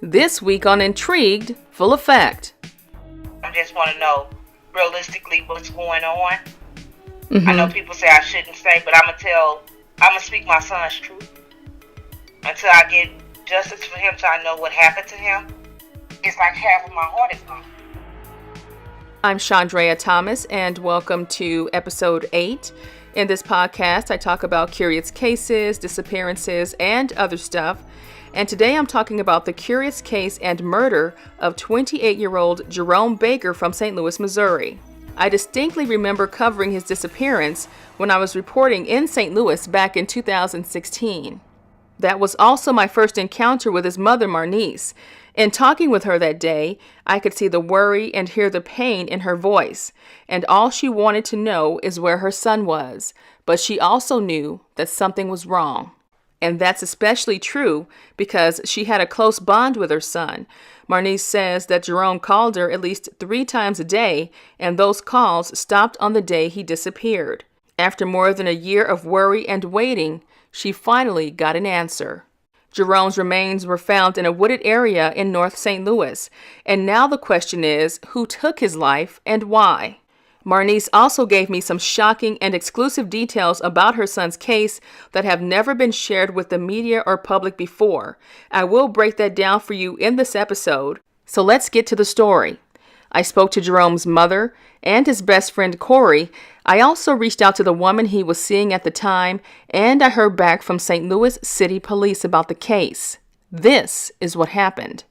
This week on Intriguedfulleffect. I just want to know realistically what's going on. Mm-hmm. I know people say I shouldn't say, but I'm gonna speak my son's truth until I get justice for him, so I know what happened to him. It's like half of my heart is gone. I'm Chandrea Thomas, and welcome to episode 8. In this podcast, I talk about curious cases, disappearances, and other stuff. And today I'm talking about the curious case and murder of 28-year-old Jerome Baker from St. Louis, Missouri. I distinctly remember covering his disappearance when I was reporting in St. Louis back in 2016. That was also my first encounter with his mother, Maurnice. In talking with her that day, I could see the worry and hear the pain in her voice, and all she wanted to know is where her son was, but she also knew that something was wrong. And that's especially true because she had a close bond with her son. Maurnice says that Jerome called her at least 3 times a day, and those calls stopped on the day he disappeared. After more than a year of worry and waiting, she finally got an answer. Jerome's remains were found in a wooded area in North St. Louis, and now the question is, who took his life and why? Maurnice also gave me some shocking and exclusive details about her son's case that have never been shared with the media or public before. I will break that down for you in this episode, so let's get to the story. I spoke to Jerome's mother and his best friend Corey. I also reached out to the woman he was seeing at the time, and I heard back from St. Louis City Police about the case. This is what happened.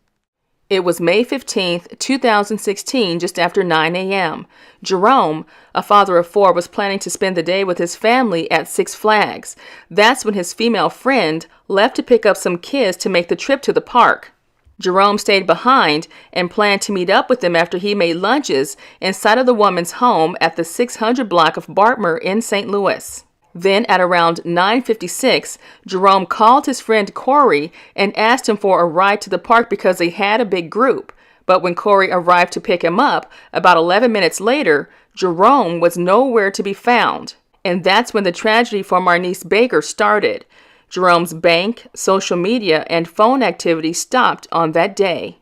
It was May 15th, 2016, just after 9 a.m. Jerome, a father of 4, was planning to spend the day with his family at Six Flags. That's when his female friend left to pick up some kids to make the trip to the park. Jerome stayed behind and planned to meet up with them after he made lunches inside of the woman's home at the 600 block of Bartmer in St. Louis. Then at around 9:56, Jerome called his friend Corey and asked him for a ride to the park because they had a big group. But when Corey arrived to pick him up, about 11 minutes later, Jerome was nowhere to be found. And that's when the tragedy for Maurnice Baker started. Jerome's bank, social media, and phone activity stopped on that day.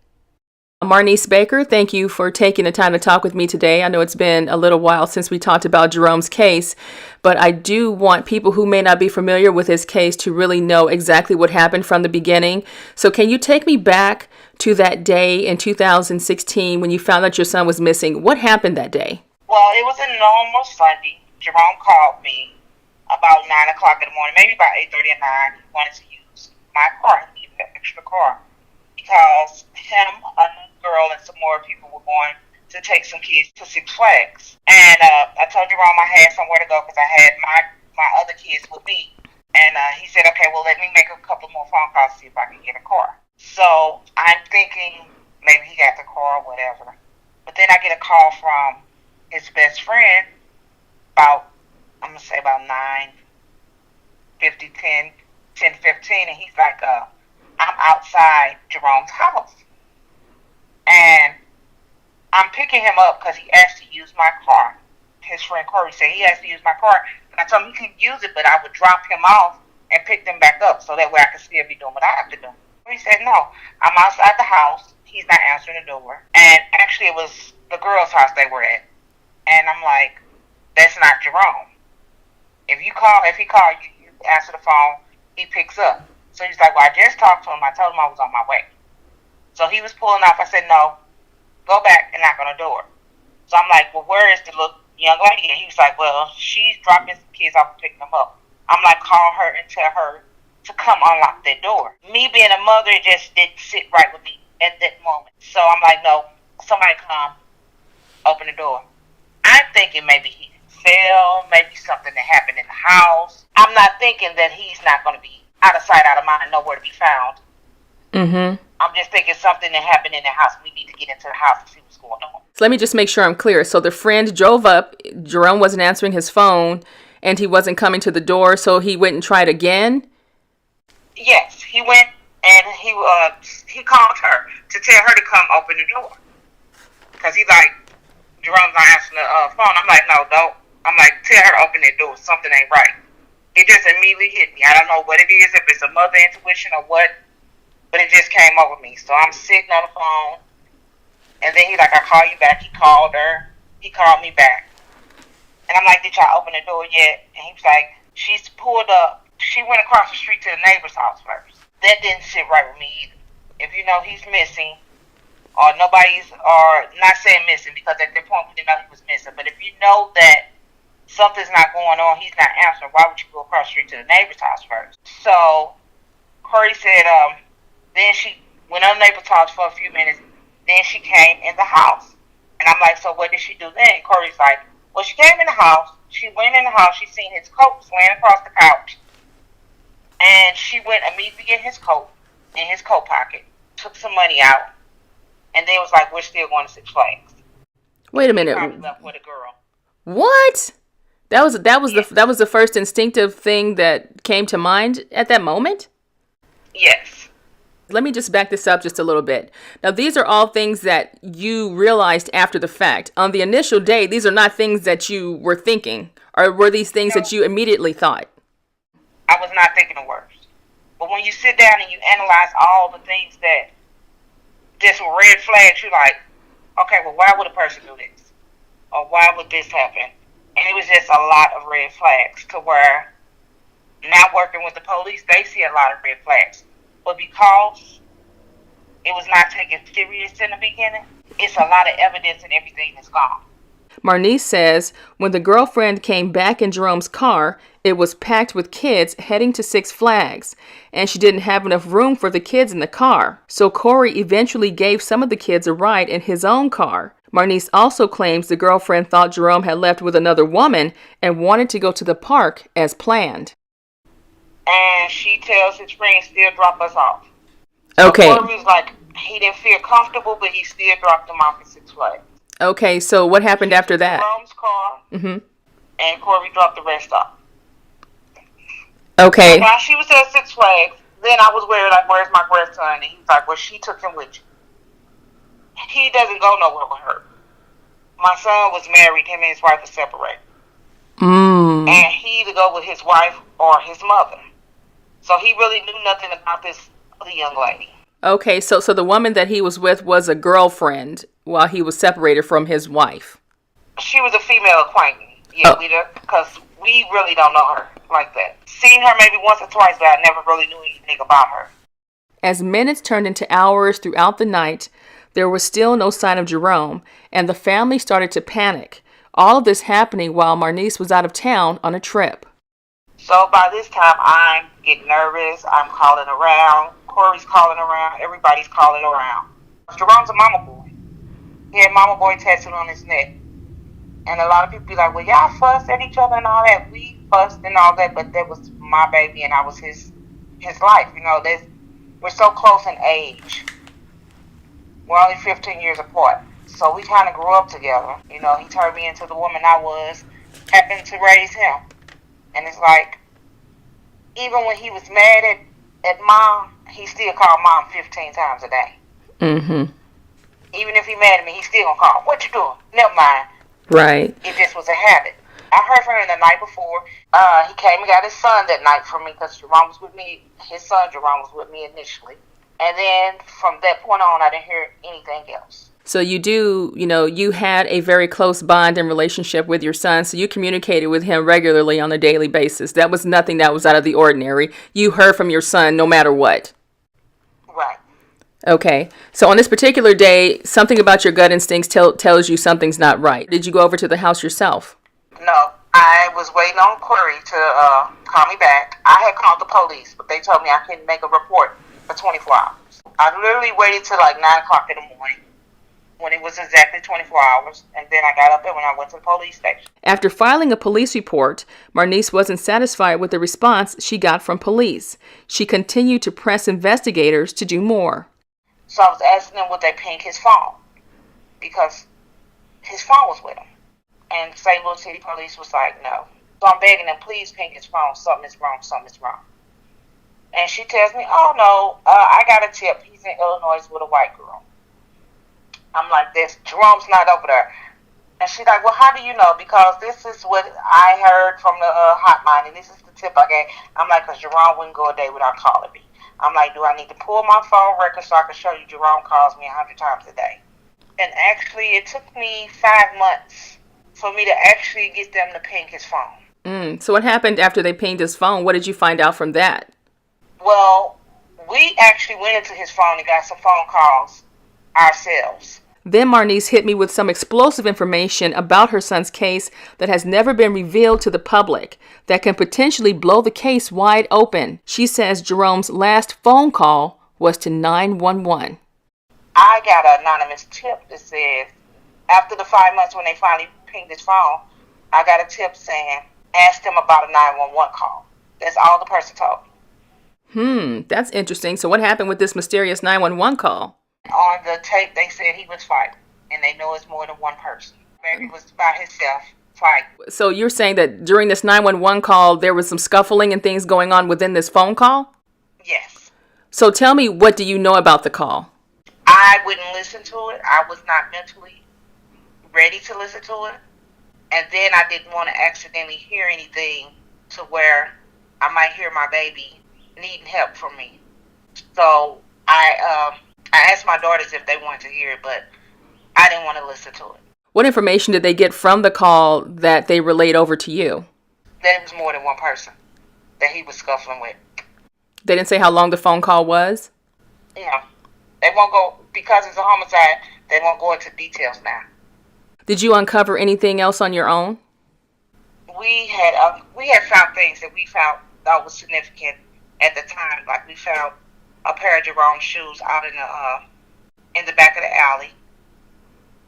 Maurnice Baker, thank you for taking the time to talk with me today. I know it's been a little while since we talked about Jerome's case, but I do want people who may not be familiar with his case to really know exactly what happened from the beginning. So can you take me back to that day in 2016 when you found that your son was missing? What happened that day? Well, it was a normal Sunday. Jerome called me about 9 o'clock in the morning, maybe about 8:30 or 9. He wanted to use my car. He needed an extra car because him, another girl, and some more people were going to take some kids to Six Flags. And I told Jerome I had somewhere to go because I had my other kids with me. And he said, okay, well, let me make a couple more phone calls to see if I can get a car. So I'm thinking maybe he got the car or whatever. But then I get a call from his best friend about 10:15, and he's like, I'm outside Jerome's house. And I'm picking him up because he asked to use my car. His friend Corey said he asked to use my car. And I told him he couldn't use it, but I would drop him off and pick them back up so that way I could still be doing what I have to do. He said, no, I'm outside the house. He's not answering the door. And actually it was the girl's house they were at. And I'm like, that's not Jerome. If he called you answer the phone, he picks up. So he's like, well, I just talked to him. I told him I was on my way. So he was pulling off. I said, no, go back and knock on the door. So I'm like, well, where is the little young lady? And he was like, well, she's dropping some kids off and picking them up. I'm like, call her and tell her to come unlock that door. Me being a mother, it just didn't sit right with me at that moment. So I'm like, no, somebody come, open the door. I'm thinking maybe he fell, maybe something that happened in the house. I'm not thinking that he's not going to be out of sight, out of mind, nowhere to be found. Mm-hmm. I'm just thinking something that happened in the house. We need to get into the house and see what's going on. So let me just make sure I'm clear. So the friend drove up, Jerome wasn't answering his phone, and he wasn't coming to the door, so he went and tried again? Yes, he went and he called her to tell her to come open the door. Because he's like, Jerome's not answering the phone. I'm like, no, don't. I'm like, tell her to open that door. Something ain't right. It just immediately hit me. I don't know what it is, if it's a mother intuition or what. but it just came over me. So I'm sitting on the phone, and then he's like, "I'll call you back." He called her. He called me back, and I'm like, "Did y'all open the door yet?" And he was like, "She's pulled up. She went across the street to the neighbor's house first." That didn't sit right with me either. If you know he's missing, or not saying missing, because at that point we didn't know he was missing, but if you know that something's not going on, he's not answering, why would you go across the street to the neighbor's house first? So Corey said, then she went on the neighbor's house for a few minutes, then she came in the house. And I'm like, so what did she do then? Corey's like, well, she came in the house, she went in the house, she seen his coat was laying across the couch, and she went immediately in his coat pocket, took some money out, and then was like, we're still going to Six Flags. Wait a minute. She probably left with a girl. What? That was the first instinctive thing that came to mind at that moment? Yes. Let me just back this up just a little bit. Now, these are all things that you realized after the fact. On the initial day, these are not things that you were thinking, or were these things that you immediately thought? I was not thinking the worst. But when you sit down and you analyze all the things that just were red flags, you're like, okay, well, why would a person do this? Or why would this happen? And it was just a lot of red flags, to where now working with the police, they see a lot of red flags. But because it was not taken serious in the beginning, it's a lot of evidence and everything is gone. Maurnice says when the girlfriend came back in Jerome's car, it was packed with kids heading to Six Flags, and she didn't have enough room for the kids in the car. So Corey eventually gave some of the kids a ride in his own car. Maurnice also claims the girlfriend thought Jerome had left with another woman and wanted to go to the park as planned. And she tells his friends still drop us off. Okay. So Corey was like, he didn't feel comfortable, but he still dropped them off at Six Flags. Okay, so what happened after that? Jerome's car, Mm-hmm. and Corey dropped the rest off. Okay. So while she was at Six Flags, then I was worried, like, where's my grandson? And he was like, well, she took him with you. He doesn't go nowhere with her. My son was married, him and his wife were separated. And he either go with his wife or his mother. So he really knew nothing about this other young lady. Okay, so the woman that he was with was a girlfriend while he was separated from his wife. She was a female acquaintance. Yeah, because we really don't know her like that. Seen her maybe once or twice, but I never really knew anything about her. As minutes turned into hours throughout the night, there was still no sign of Jerome, and the family started to panic. All of this happening while Maurnice was out of town on a trip. So by this time, I'm getting nervous. I'm calling around. Corey's calling around. Everybody's calling around. Jerome's a mama boy. He had mama boy tattooed on his neck. And a lot of people be like, well, y'all fussed at each other and all that. We fussed and all that, but that was my baby and I was his life. You know, we're so close in age. We're only 15 years apart. So we kind of grew up together. You know, he turned me into the woman I was, happened to raise him. And it's like, even when he was mad at mom, he still called mom 15 times a day. Mm-hmm. Even if he mad at me, he still gonna call. What you doing? Never mind. Right. It just was a habit. I heard from him the night before. He came and got his son that night from me because Jerome was with me. His son Jerome was with me initially. And then from that point on, I didn't hear anything else. So you had a very close bond and relationship with your son, so you communicated with him regularly on a daily basis. That was nothing that was out of the ordinary. You heard from your son no matter what. Right. Okay. So on this particular day, something about your gut instincts tells you something's not right. Did you go over to the house yourself? No. I was waiting on Corey to call me back. I had called the police, but they told me I couldn't make a report for 24 hours. I literally waited till like 9 o'clock in the morning, when it was exactly 24 hours, and then I got up and when I went to the police station. After filing a police report, Maurnice wasn't satisfied with the response she got from police. She continued to press investigators to do more. So I was asking them would they ping his phone, because his phone was with him. And St. Louis City Police was like, no. So I'm begging them, please ping his phone. Something is wrong. And she tells me, oh, no, I got a tip. He's in Illinois with a white girl. I'm like, Jerome's not over there. And she's like, well, how do you know? Because this is what I heard from the hotline, and this is the tip I gave. I'm like, because Jerome wouldn't go a day without calling me. I'm like, do I need to pull my phone record so I can show you Jerome calls me 100 times a day? And actually, it took me 5 months for me to actually get them to ping his phone. So what happened after they pinged his phone? What did you find out from that? Well, we actually went into his phone and got some phone calls ourselves. Then Maurnice hit me with some explosive information about her son's case that has never been revealed to the public that can potentially blow the case wide open. She says Jerome's last phone call was to 911. I got an anonymous tip that says, after the 5 months when they finally pinged his phone, I got a tip saying, ask them about a 911 call. That's all the person told me. That's interesting. So what happened with this mysterious 911 call? On the tape, they said he was fighting, and they know it's more than one person. Baby was by himself fighting. So you're saying that during this 911 call, there was some scuffling and things going on within this phone call? Yes. So tell me, what do you know about the call? I wouldn't listen to it. I was not mentally ready to listen to it. And then I didn't want to accidentally hear anything to where I might hear my baby needing help from me. So I asked my daughters if they wanted to hear it, but I didn't want to listen to it. What information did they get from the call that they relayed over to you? That it was more than one person that he was scuffling with. They didn't say how long the phone call was? Yeah. They won't go, because it's a homicide, they won't go into details now. Did you uncover anything else on your own? We had found things that we found that was significant at the time. Like we found a pair of Jerome's shoes out in the back of the alley,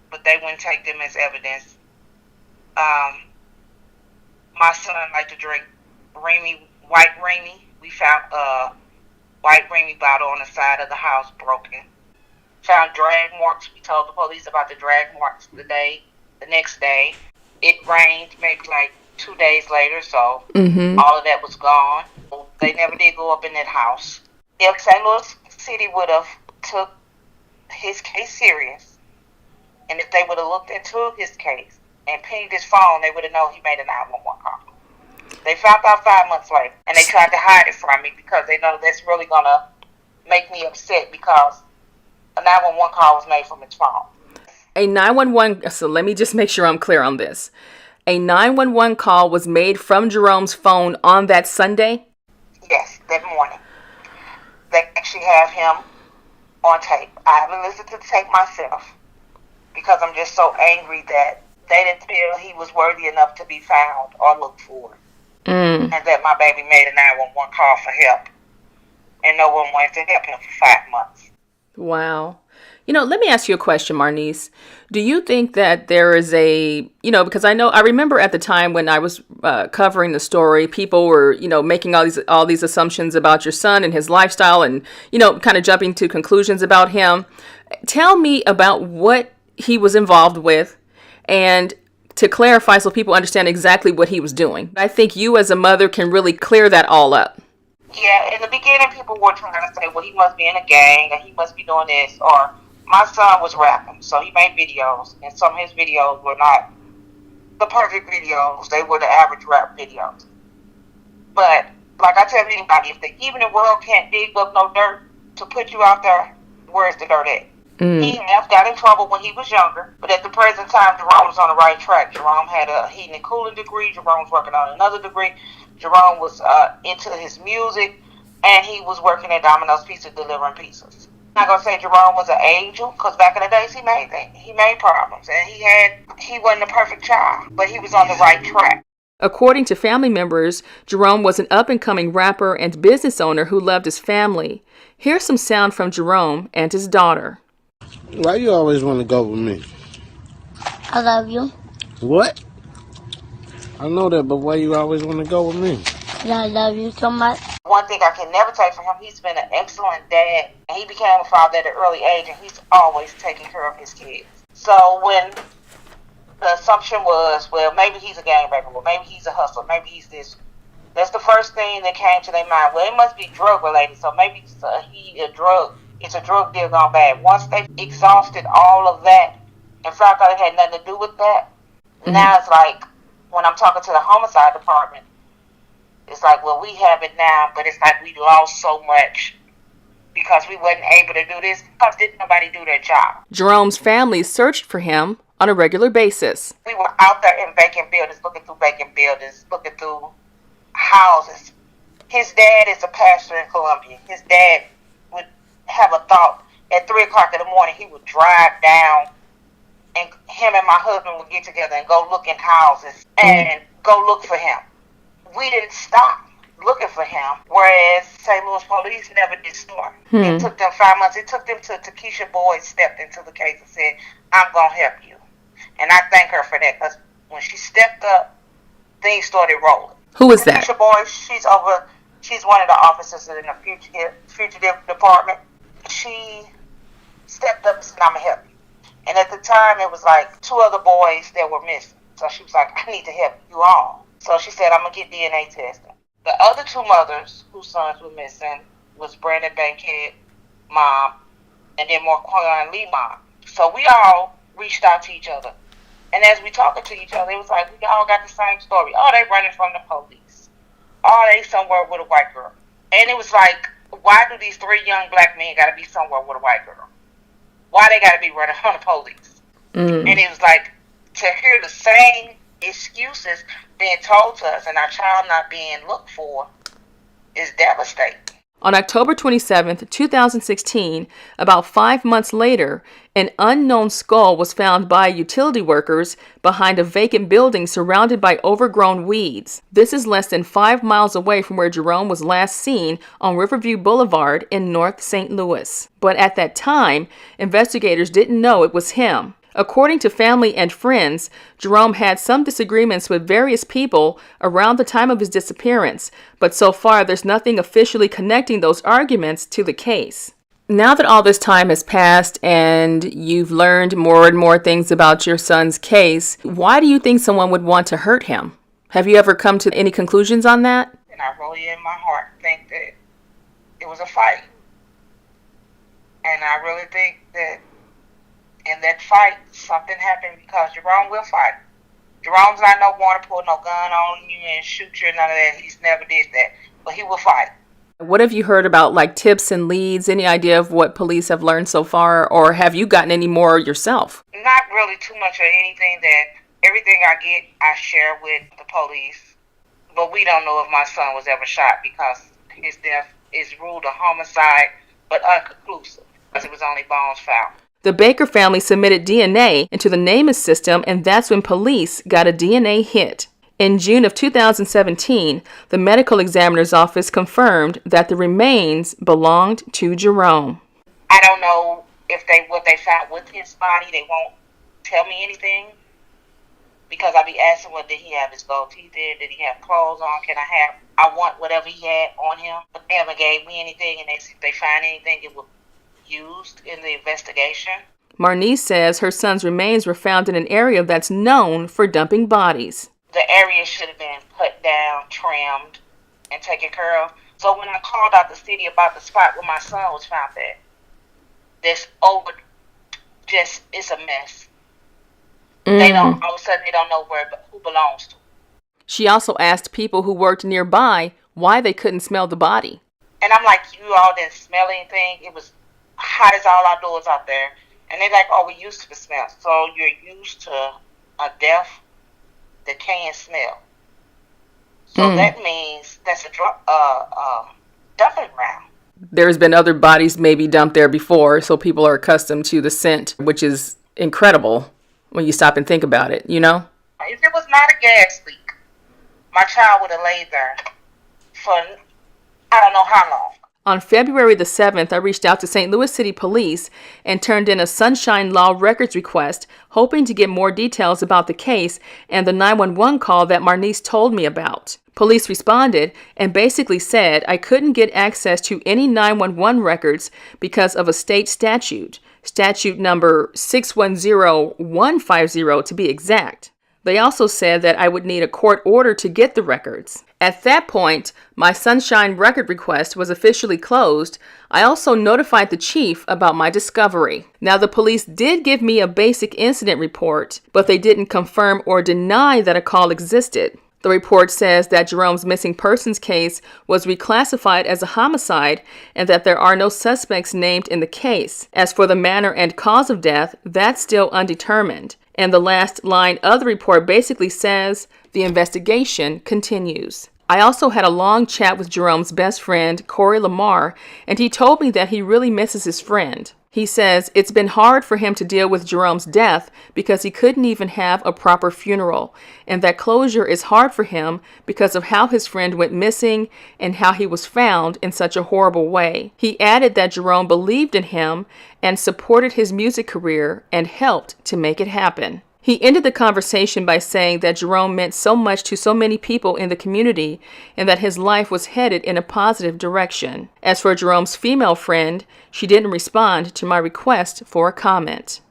but they wouldn't take them as evidence. My son liked to drink white Remy. We found a white Remy bottle on the side of the house broken. Found drag marks. We told the police about the drag marks the next day. It rained maybe like 2 days later, so all of that was gone. They never did go up in that house. If St. Louis City would have took his case serious, and if they would have looked into his case and pinged his phone, they would have known he made a 911 call. They found out 5 months later, and they tried to hide it from me because they know that's really going to make me upset because a 911 call was made from his phone. A 911, so let me just make sure I'm clear on this. A 911 call was made from Jerome's phone on that Sunday? Yes, that morning. They actually have him on tape. I haven't listened to the tape myself because I'm just so angry that they didn't feel he was worthy enough to be found or looked for. And that my baby made a 911 call for help. And no one wanted to help him for 5 months. Wow. Let me ask you a question, Maurnice. Do you think that there is because I remember at the time when I was covering the story, people were, making all these assumptions about your son and his lifestyle and, kind of jumping to conclusions about him. Tell me about what he was involved with and to clarify so people understand exactly what he was doing. I think you as a mother can really clear that all up. Yeah, in the beginning, people were trying to say, well, he must be in a gang, or he must be doing this, or my son was rapping, so he made videos, and some of his videos were not the perfect videos. They were the average rap videos. But, like I tell anybody, if even the world can't dig up no dirt to put you out there, where's the dirt at? He got in trouble when he was younger, but at the present time, Jerome was on the right track. Jerome had a heating and cooling degree. Jerome was working on another degree. Jerome was into his music, and he was working at Domino's Pizza delivering pizzas. I'm not going to say Jerome was an angel, because back in the days, he made things. He made problems, and he wasn't a perfect child, but he was on the right track. According to family members, Jerome was an up-and-coming rapper and business owner who loved his family. Here's some sound from Jerome and his daughter. Why you always want to go with me? I love you. What? I know that, but why you always want to go with me? I love you so much. One thing I can never take from him, he's been an excellent dad, and he became a father at an early age, and he's always taking care of his kids. So when the assumption was, well, maybe he's a gangbanger, well, maybe he's a hustler, maybe he's this, that's the first thing that came to their mind. Well, it must be drug related, so maybe it's a drug deal gone bad. Once they exhausted all of that and found out it had nothing to do with that, now it's like, when I'm talking to the homicide department, it's like, well, we have it now, but it's like we lost so much because we wasn't able to do this because didn't nobody do their job. Jerome's family searched for him on a regular basis. We were out there in vacant buildings, looking through vacant buildings, looking through houses. His dad is a pastor in Columbia. His dad would have a thought at 3 o'clock in the morning. He would drive down, and him and my husband would get together and go look in houses and go look for him. We didn't stop looking for him, whereas St. Louis police never did start. It took them 5 months. It took them till Takesha Boyd stepped into the case and said, I'm going to help you. And I thank her for that, because when she stepped up, things started rolling. Who is that? Takesha Boyd, she's one of the officers in the fugitive department. She stepped up and said, I'm going to help you. And at the time, it was like 2 other boys that were missing. So she was like, I need to help you all. So she said, I'm going to get DNA testing. The other 2 mothers whose sons were missing was Brandon Bankhead, mom, and then Marquand Lee, mom. So we all reached out to each other. And as we talking to each other, it was like we all got the same story. Oh, they running from the police. Oh, they somewhere with a white girl. And it was like, why do these 3 young black men got to be somewhere with a white girl? Why they got to be running from the police? And it was like, to hear the same excuses being told to us and our child not being looked for is devastating. On October 27th, 2016, about 5 months later, an unknown skull was found by utility workers behind a vacant building surrounded by overgrown weeds. This is less than 5 miles away from where Jerome was last seen on Riverview Boulevard in North St. Louis. But at that time, investigators didn't know it was him. According to family and friends, Jerome had some disagreements with various people around the time of his disappearance, but so far there's nothing officially connecting those arguments to the case. Now that all this time has passed and you've learned more and more things about your son's case, why do you think someone would want to hurt him? Have you ever come to any conclusions on that? And I really in my heart think that it was a fight. And I really think that in that fight, something happened, because Jerome will fight. Jerome's not no one to pull no gun on you and shoot you and none of that. He's never did that. But he will fight. What have you heard about, like, tips and leads? Any idea of what police have learned so far? Or have you gotten any more yourself? Not really too much of anything. That everything I get, I share with the police. But we don't know if my son was ever shot, because his death is ruled a homicide, but unconclusive, because it was only bones found. The Baker family submitted DNA into the NamUs system, and that's when police got a DNA hit. In June of 2017, the medical examiner's office confirmed that the remains belonged to Jerome. I don't know if what they found with his body. They won't tell me anything, because I be asking, well, did he have his gold teeth in? Did he have clothes on? I want whatever he had on him. But they haven't gave me anything, and if they find anything, it will used in the investigation. Maurnice says her son's remains were found in an area that's known for dumping bodies. The area should have been cut down, trimmed, and taken care of. So when I called out the city about the spot where my son was found at, it's a mess. They don't, all of a sudden they don't know who belongs to. She also asked people who worked nearby why they couldn't smell the body. And I'm like, you all didn't smell anything? It was hot as all outdoors out there. And they're like, oh, we used to the smell. So you're used to a death that can't smell. So that means that's a dumping ground. There's been other bodies maybe dumped there before, so people are accustomed to the scent, which is incredible when you stop and think about it, you know? If it was not a gas leak, my child would have laid there for I don't know how long. On February the 7th, I reached out to St. Louis City Police and turned in a Sunshine Law records request, hoping to get more details about the case and the 911 call that Maurnice told me about. Police responded and basically said I couldn't get access to any 911 records because of a state statute number 610150 to be exact. They also said that I would need a court order to get the records. At that point, my Sunshine record request was officially closed. I also notified the chief about my discovery. Now, the police did give me a basic incident report, but they didn't confirm or deny that a call existed. The report says that Jerome's missing persons case was reclassified as a homicide and that there are no suspects named in the case. As for the manner and cause of death, that's still undetermined. And the last line of the report basically says the investigation continues. I also had a long chat with Jerome's best friend, Corey Lamar, and he told me that he really misses his friend. He says it's been hard for him to deal with Jerome's death because he couldn't even have a proper funeral, and that closure is hard for him because of how his friend went missing and how he was found in such a horrible way. He added that Jerome believed in him and supported his music career and helped to make it happen. He ended the conversation by saying that Jerome meant so much to so many people in the community and that his life was headed in a positive direction. As for Jerome's female friend, she didn't respond to my request for a comment.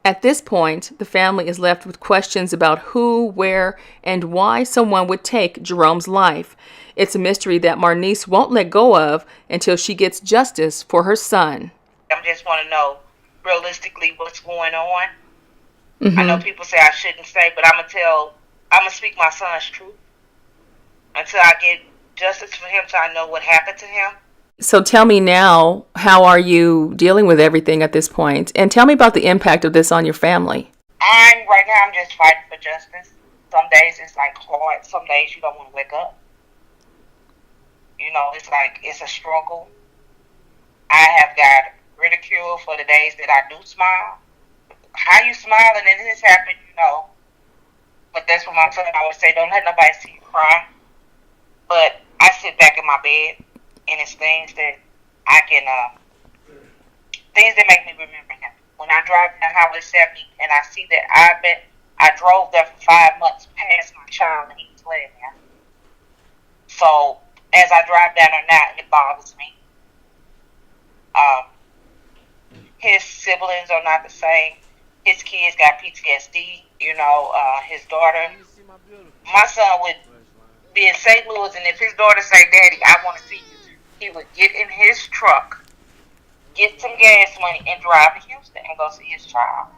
At this point, the family is left with questions about who, where, and why someone would take Jerome's life. It's a mystery that Maurnice won't let go of until she gets justice for her son. I just want to know realistically what's going on. Mm-hmm. I know people say I shouldn't say, but I'm gonna speak my son's truth until I get justice for him, so I know what happened to him. So tell me now, how are you dealing with everything at this point? And tell me about the impact of this on your family. Right now I'm just fighting for justice. Some days it's like hard. Some days you don't want to wake up. You know, it's like it's a struggle. I have got ridicule for the days that I do smile. How you smiling and this happened, you know. But that's what my son always say, don't let nobody see you cry. But I sit back in my bed and it's things that I can, things that make me remember him. When I drive down Highway 70 and I see that I drove there for 5 months past my child and he was laying there. So as I drive down there now, it bothers me. His siblings are not the same. His kids got PTSD, you know, his daughter. My son would be in St. Louis, and if his daughter say, Daddy, I want to see you, he would get in his truck, get some gas money, and drive to Houston and go see his child.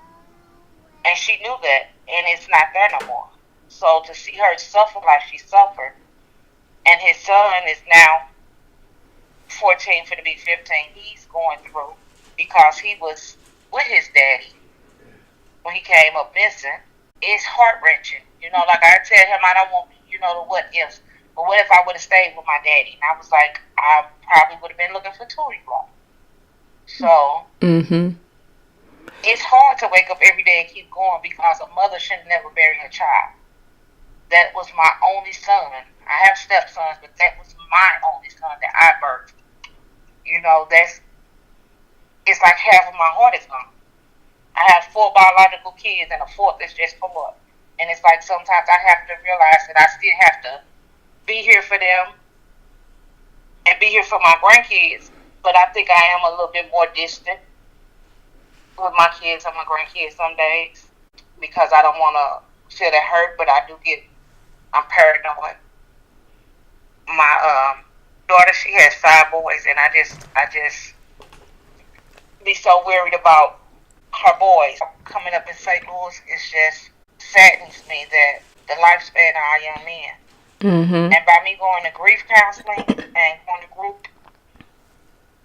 And she knew that, and it's not there no more. So to see her suffer like she suffered, and his son is now 14 for to be 15, he's going through because he was with his daddy when he came up missing. It's heart-wrenching. You know, like I tell him, I don't want, you know, the what ifs. But what if I would have stayed with my daddy? And I was like, I probably would have been looking for Tootie Roll. So, It's hard to wake up every day and keep going because a mother should never bury her child. That was my only son. I have stepsons, but that was my only son that I birthed. You know, it's like half of my heart is gone. I have 4 biological kids and a 4th is just for love. And it's like sometimes I have to realize that I still have to be here for them and be here for my grandkids. But I think I am a little bit more distant with my kids and my grandkids some days because I don't want to feel that hurt, but I'm paranoid. My daughter, she has 5 boys, and I just be so worried about her boys coming up in St. Louis. It just saddens me that the lifespan of our young men. Mm-hmm. And by me going to grief counseling and going to group,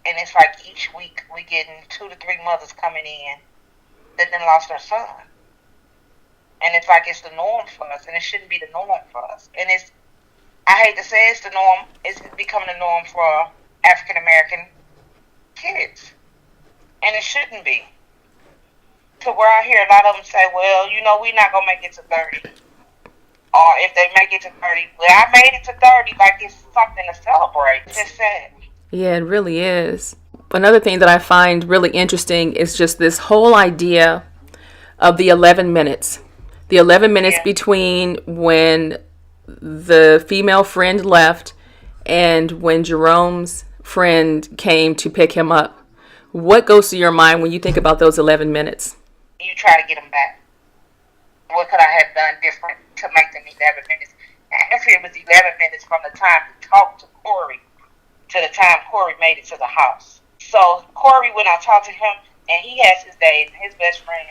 and it's like each week we getting 2 to 3 mothers coming in that then lost their son. And it's like it's the norm for us, and it shouldn't be the norm for us. And I hate to say it's the norm, it's becoming the norm for African American kids. And it shouldn't be. To where I hear a lot of them say, well, you know, we're not going to make it to 30. Or if they make it to 30, well, I made it to 30, like it's something to celebrate. It's just sad. Yeah, it really is. Another thing that I find really interesting is just this whole idea of the 11 minutes. The 11 minutes between when the female friend left and when Jerome's friend came to pick him up. What goes through your mind when you think about those 11 minutes? You try to get them back. What could I have done different to make them 11 minutes? Actually, it was 11 minutes from the time he talked to Corey to the time Corey made it to the house. So Corey, when I talked to him, and he has his days, his best friend,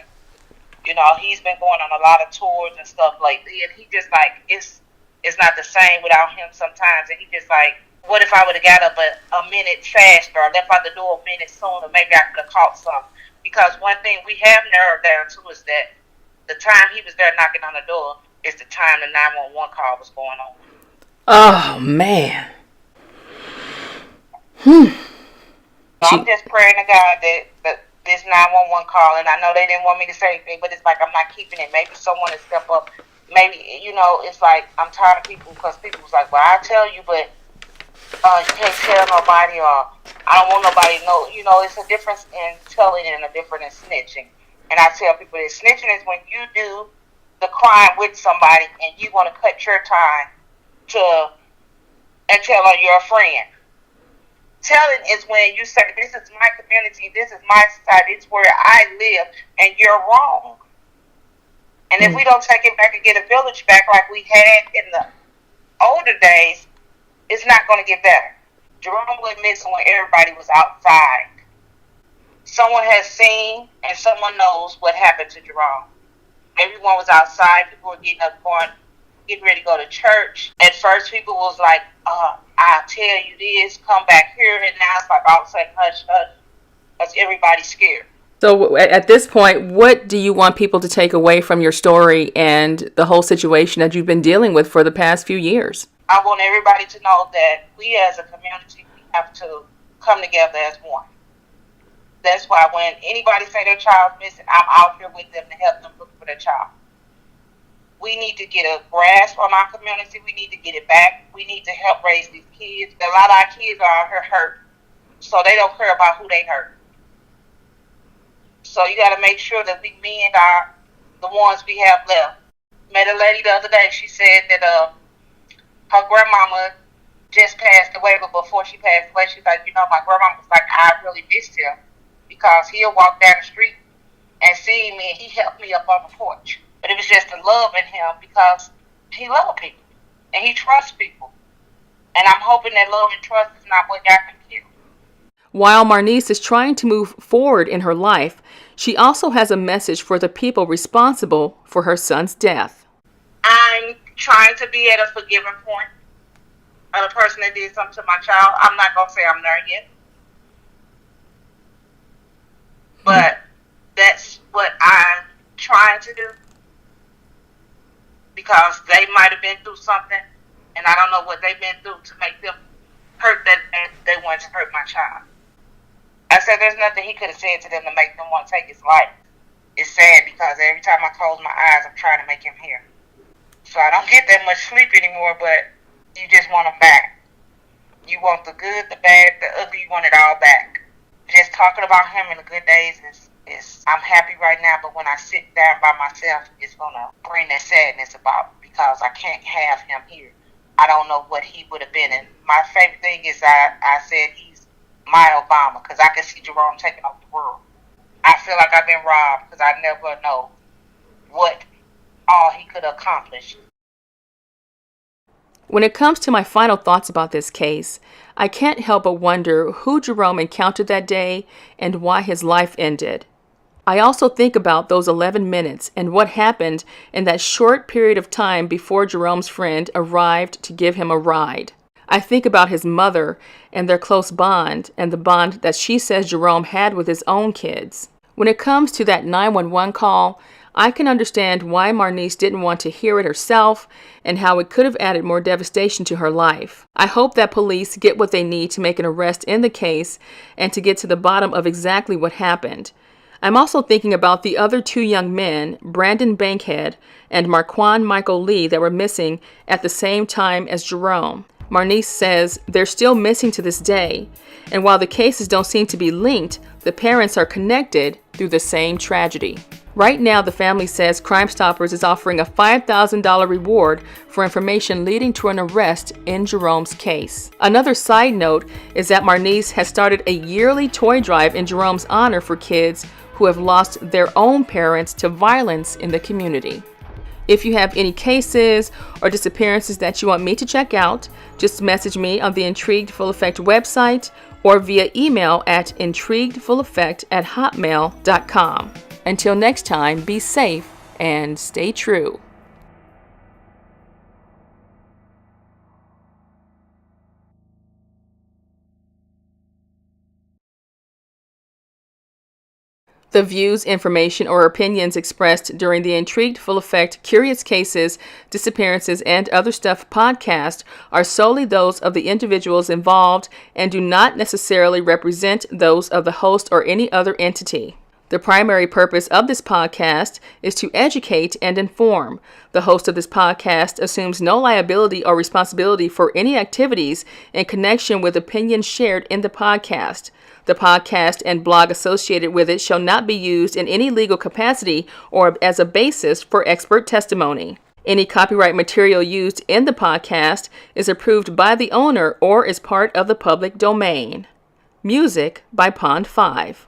you know, he's been going on a lot of tours and stuff lately, and he just like, it's is not the same without him sometimes. And he just like, what if I would have got up a minute faster or left out the door a minute sooner? Maybe I could have caught some. Because one thing we have narrowed down to is that the time he was there knocking on the door is the time the 911 call was going on. Oh, man. I'm just praying to God that this 911 call, and I know they didn't want me to say anything, but it's like I'm not keeping it. Maybe someone will step up. Maybe, it's like I'm tired of people because people was like, well, I'll tell you, but you can't tell nobody, or I don't want nobody to know. It's a difference in telling and a difference in snitching. And I tell people that snitching is when you do the crime with somebody and you want to cut your time and tell her you're a friend. Telling is when you say, this is my community, this is my society, it's where I live, and you're wrong. And if we don't take it back and get a village back like we had in the older days, it's not going to get better. Jerome went missing when everybody was outside. Someone has seen and someone knows what happened to Jerome. Everyone was outside. People were getting ready to go to church. At first, people was like, I'll tell you this, come back here. And now it's like all of a sudden, hush, hush. Because everybody's scared. So at this point, what do you want people to take away from your story and the whole situation that you've been dealing with for the past few years? I want everybody to know that we as a community, we have to come together as one. That's why when anybody say their child's missing, I'm out here with them to help them look for their child. We need to get a grasp on our community. We need to get it back. We need to help raise these kids. A lot of our kids are out here hurt, so they don't care about who they hurt. So you got to make sure that we mend the ones we have left. Met a lady the other day. She said that her grandmama just passed away, but before she passed away, she's like, my grandmama was like, I really missed him because he'll walk down the street and see me, and he helped me up on the porch. But it was just the love in him because he loved people and he trusts people. And I'm hoping that love and trust is not what got him killed. While Maurnice is trying to move forward in her life, she also has a message for the people responsible for her son's death. I'm trying to be at a forgiving point of the person that did something to my child. I'm not going to say I'm there yet. But that's what I'm trying to do. Because they might have been through something, and I don't know what they've been through to make them hurt that they wanted to hurt my child. I said there's nothing he could have said to them to make them want to take his life. It's sad because every time I close my eyes, I'm trying to make him hear. So I don't get that much sleep anymore, but you just want them back. You want the good, the bad, the ugly, you want it all back. Just talking about him in the good days is I'm happy right now, but when I sit down by myself, it's going to bring that sadness about because I can't have him here. I don't know what he would have been. And my favorite thing is I said he's my Obama because I can see Jerome taking over the world. I feel like I've been robbed because I never know what all he could accomplish. When it comes to my final thoughts about this case, I can't help but wonder who Jerome encountered that day and why his life ended. I also think about those 11 minutes and what happened in that short period of time before Jerome's friend arrived to give him a ride. I think about his mother and their close bond and the bond that she says Jerome had with his own kids. When it comes to that 911 call, I can understand why Maurnice didn't want to hear it herself and how it could have added more devastation to her life. I hope that police get what they need to make an arrest in the case and to get to the bottom of exactly what happened. I'm also thinking about the other two young men, Brandon Bankhead and Marquand Michael Lee, that were missing at the same time as Jerome. Maurnice says they're still missing to this day, and while the cases don't seem to be linked, the parents are connected through the same tragedy. Right now, the family says Crime Stoppers is offering a $5,000 reward for information leading to an arrest in Jerome's case. Another side note is that Maurnice has started a yearly toy drive in Jerome's honor for kids who have lost their own parents to violence in the community. If you have any cases or disappearances that you want me to check out, just message me on the Intrigued Full Effect website or via email at intriguedfulleffect@hotmail.com. Until next time, be safe and stay true. The views, information, or opinions expressed during the Intrigued Full Effect Curious Cases, Disappearances, and Other Stuff podcast are solely those of the individuals involved and do not necessarily represent those of the host or any other entity. The primary purpose of this podcast is to educate and inform. The host of this podcast assumes no liability or responsibility for any activities in connection with opinions shared in the podcast. The podcast and blog associated with it shall not be used in any legal capacity or as a basis for expert testimony. Any copyright material used in the podcast is approved by the owner or is part of the public domain. Music by Pond 5.